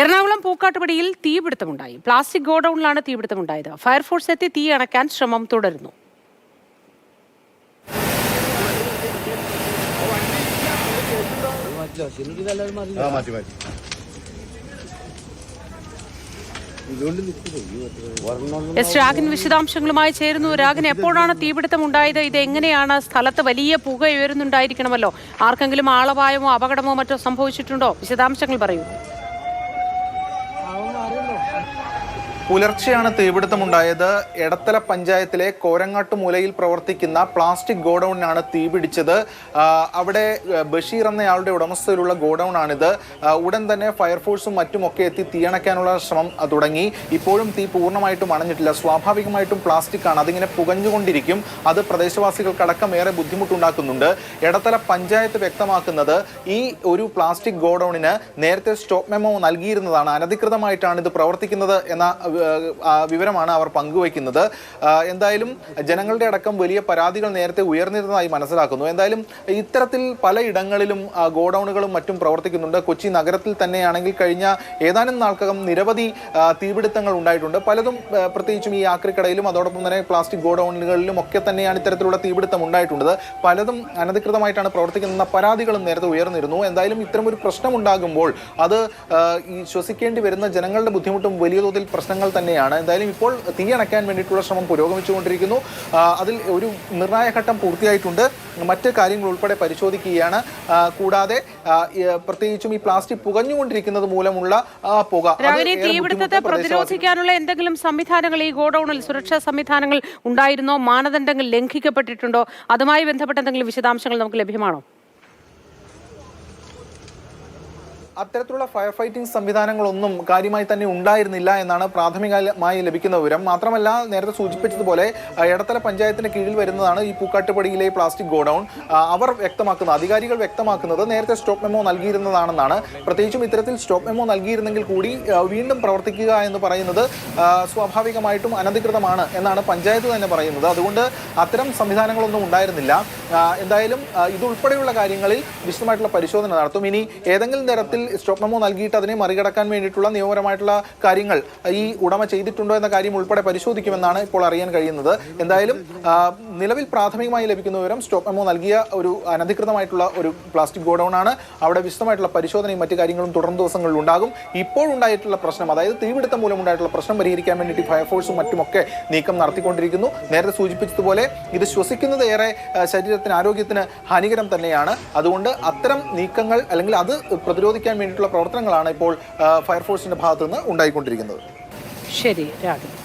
Ernakulam പൂക്കാട്ടുപടിയിൽ തീപിടുത്തമുണ്ടായി. Plastic ഗോഡൌണിലാണ് തീപിടുത്തമുണ്ടായത്. Fire force എത്തി തീ അണയ്ക്കാൻ ശ്രമം തുടരുന്നു. രാഗിൻ വിശദാംശങ്ങളുമായി ചേരുന്നു. രാഗിൻ, എപ്പോഴാണ് തീപിടുത്തം ഉണ്ടായത്? ഇത് എങ്ങനെയാണ്? സ്ഥലത്ത് വലിയ പുക ഉയരുന്നുണ്ടായിരിക്കണമല്ലോ. ആർക്കെങ്കിലും ആളപായമോ അപകടമോ മറ്റോ സംഭവിച്ചിട്ടുണ്ടോ? വിശദാംശങ്ങൾ പറയൂ. പുലർച്ചെയാണ് തീപിടുത്തമുണ്ടായത്. എടത്തല പഞ്ചായത്തിലെ കോരങ്ങാട്ടുമൂലയിൽ പ്രവർത്തിക്കുന്ന പ്ലാസ്റ്റിക് ഗോഡൌണിനാണ് തീപിടിച്ചത്. അവിടെ ബഷീർ എന്നയാളുടെ ഉടമസ്ഥയിലുള്ള ഗോഡൌണാണിത്. ഉടൻ തന്നെ ഫയർഫോഴ്സും മറ്റുമൊക്കെ എത്തി തീയണയ്ക്കാനുള്ള ശ്രമം തുടങ്ങി. ഇപ്പോഴും തീ പൂർണ്ണമായിട്ടും അണഞ്ഞിട്ടില്ല. സ്വാഭാവികമായിട്ടും പ്ലാസ്റ്റിക് ആണ്, അതിങ്ങനെ പുകഞ്ഞുകൊണ്ടിരിക്കും. അത് പ്രദേശവാസികൾക്കടക്കം ഏറെ ബുദ്ധിമുട്ടുണ്ടാക്കുന്നുണ്ട്. എടത്തല പഞ്ചായത്ത് വ്യക്തമാക്കുന്നത് ഈ ഒരു പ്ലാസ്റ്റിക് ഗോഡൌണിന് നേരത്തെ സ്റ്റോപ്പ് മെമ്മോ നൽകിയിരുന്നതാണ്. അനധികൃതമായിട്ടാണ് ഇത് പ്രവർത്തിക്കുന്നത് എന്ന വിവരമാണ് അവർ പങ്കുവയ്ക്കുന്നത്. എന്തായാലും ജനങ്ങളുടെ അടക്കം വലിയ പരാതികൾ നേരത്തെ ഉയർന്നിരുന്നതായി മനസ്സിലാക്കുന്നു. എന്തായാലും ഇത്തരത്തിൽ പലയിടങ്ങളിലും ഗോഡൌണുകളും മറ്റും പ്രവർത്തിക്കുന്നുണ്ട്. കൊച്ചി നഗരത്തിൽ തന്നെയാണെങ്കിൽ കഴിഞ്ഞ ഏതാനും നാൾക്കകം നിരവധി തീപിടുത്തങ്ങൾ ഉണ്ടായിട്ടുണ്ട്. പലതും പ്രത്യേകിച്ചും ഈ ആക്രിക്കടയിലും അതോടൊപ്പം തന്നെ പ്ലാസ്റ്റിക് ഗോഡൌണുകളിലും ഒക്കെ തന്നെയാണ് ഇത്തരത്തിലുള്ള തീപിടുത്തം ഉണ്ടായിട്ടുള്ളത്. പലതും അനധികൃതമായിട്ടാണ് പ്രവർത്തിക്കുന്ന പരാതികളും നേരത്തെ ഉയർന്നിരുന്നു. എന്തായാലും ഇത്തരമൊരു പ്രശ്നം ഉണ്ടാകുമ്പോൾ അത് ഈ ശ്വസിക്കേണ്ടി വരുന്ന ജനങ്ങളുടെ ബുദ്ധിമുട്ടും വലിയ തോതിൽ പ്രശ്നങ്ങൾ തന്നെയാണ്. എന്തായാലും ഇപ്പോൾ തീയണയ്ക്കാൻ വേണ്ടിയിട്ടുള്ള ശ്രമം പുരോഗമിച്ചുകൊണ്ടിരിക്കുന്നു. അതിൽ ഒരു നിർണായക ഘട്ടം പൂർത്തിയായിട്ടുണ്ട്. മറ്റ് കാര്യങ്ങൾ ഉൾപ്പെടെ പരിശോധിക്കുകയാണ്. കൂടാതെ പ്രത്യേകിച്ചും ഈ പ്ലാസ്റ്റിക് പുകഞ്ഞുകൊണ്ടിരിക്കുന്നത് മൂലമുള്ള പുക, തീപിടുത്തത്തെ പ്രതിരോധിക്കാനുള്ള എന്തെങ്കിലും സംവിധാനങ്ങൾ ഈ ഗോഡൌണിൽ, സുരക്ഷാ സംവിധാനങ്ങൾ ഉണ്ടായിരുന്നോ? മാനദണ്ഡങ്ങൾ ലംഘിക്കപ്പെട്ടിട്ടുണ്ടോ? അതുമായി ബന്ധപ്പെട്ട എന്തെങ്കിലും വിശദാംശങ്ങൾ നമുക്ക് ലഭ്യമാണോ? അത്തരത്തിലുള്ള ഫയർ ഫൈറ്റിംഗ് സംവിധാനങ്ങളൊന്നും കാര്യമായി തന്നെ ഉണ്ടായിരുന്നില്ല എന്നാണ് പ്രാഥമികമായി ലഭിക്കുന്ന വിവരം. മാത്രമല്ല, നേരത്തെ സൂചിപ്പിച്ചതുപോലെ എടത്തല പഞ്ചായത്തിന് കീഴിൽ വരുന്നതാണ് ഈ പൂക്കാട്ടുപടിയിലെ പ്ലാസ്റ്റിക് ഗോഡൌൺ. അവർ അധികാരികൾ വ്യക്തമാക്കുന്നത് നേരത്തെ സ്റ്റോപ്പ് മെമ്മോ നൽകിയിരുന്നതാണെന്നാണ്. പ്രത്യേകിച്ചും ഇത്തരത്തിൽ സ്റ്റോപ്പ് മെമ്മോ നൽകിയിരുന്നെങ്കിൽ കൂടി വീണ്ടും പ്രവർത്തിക്കുക എന്ന് പറയുന്നത് സ്വാഭാവികമായിട്ടും അനധികൃതമാണ് എന്നാണ് പഞ്ചായത്ത് തന്നെ പറയുന്നത്. അതുകൊണ്ട് അത്തരം സംവിധാനങ്ങളൊന്നും ഉണ്ടായിരുന്നില്ല. എന്തായാലും ഇതുൾപ്പെടെയുള്ള കാര്യങ്ങളിൽ വിശദമായിട്ടുള്ള പരിശോധന നടത്തും. ഇനി ഏതെങ്കിലും തരത്തിൽ സ്റ്റോപ്പ് മെമ്മോ നൽകിയിട്ട് അതിനെ മറികടക്കാൻ വേണ്ടിയിട്ടുള്ള നിയമപരമായിട്ടുള്ള കാര്യങ്ങൾ ഈ ഉടമ ചെയ്തിട്ടുണ്ടോ എന്ന കാര്യം ഉൾപ്പെടെ പരിശോധിക്കുമെന്നാണ് ഇപ്പോൾ അറിയാൻ കഴിയുന്നത്. എന്തായാലും നിലവിൽ പ്രാഥമികമായി ലഭിക്കുന്ന വിവരം സ്റ്റോപ്പ് മെമ്മോ നൽകിയ ഒരു അനധികൃതമായിട്ടുള്ള ഒരു പ്ലാസ്റ്റിക് ഗോഡൌൺ ആണ്. അവിടെ വിശദമായിട്ടുള്ള പരിശോധനയും മറ്റു കാര്യങ്ങളും തുടർന്ന ദിവസങ്ങളിൽ ഉണ്ടാകും. ഇപ്പോൾ ഉണ്ടായിട്ടുള്ള പ്രശ്നം, അതായത് തീപിടുത്തം മൂലം ഉണ്ടായിട്ടുള്ള പ്രശ്നം പരിഹരിക്കാൻ വേണ്ടിയിട്ട് ഫയർഫോഴ്സും മറ്റുമൊക്കെ നീക്കം നടത്തിക്കൊണ്ടിരിക്കുന്നു. നേരത്തെ സൂചിപ്പിച്ചതുപോലെ ഇത് ശ്വസിക്കുന്നത് ഏറെ ശരീരത്തിന്, ആരോഗ്യത്തിന് ഹാനികരം തന്നെയാണ്. അതുകൊണ്ട് അത്തരം നീക്കങ്ങൾ അല്ലെങ്കിൽ അത് പ്രതിരോധിക്കാൻ വേണ്ടിയിട്ടുള്ള പ്രവർത്തനങ്ങളാണ് ഇപ്പോൾ ഫയർഫോഴ്സിന്റെ ഭാഗത്തു നിന്ന് ഉണ്ടായിക്കൊണ്ടിരിക്കുന്നത്. ശരി രാഘവ്.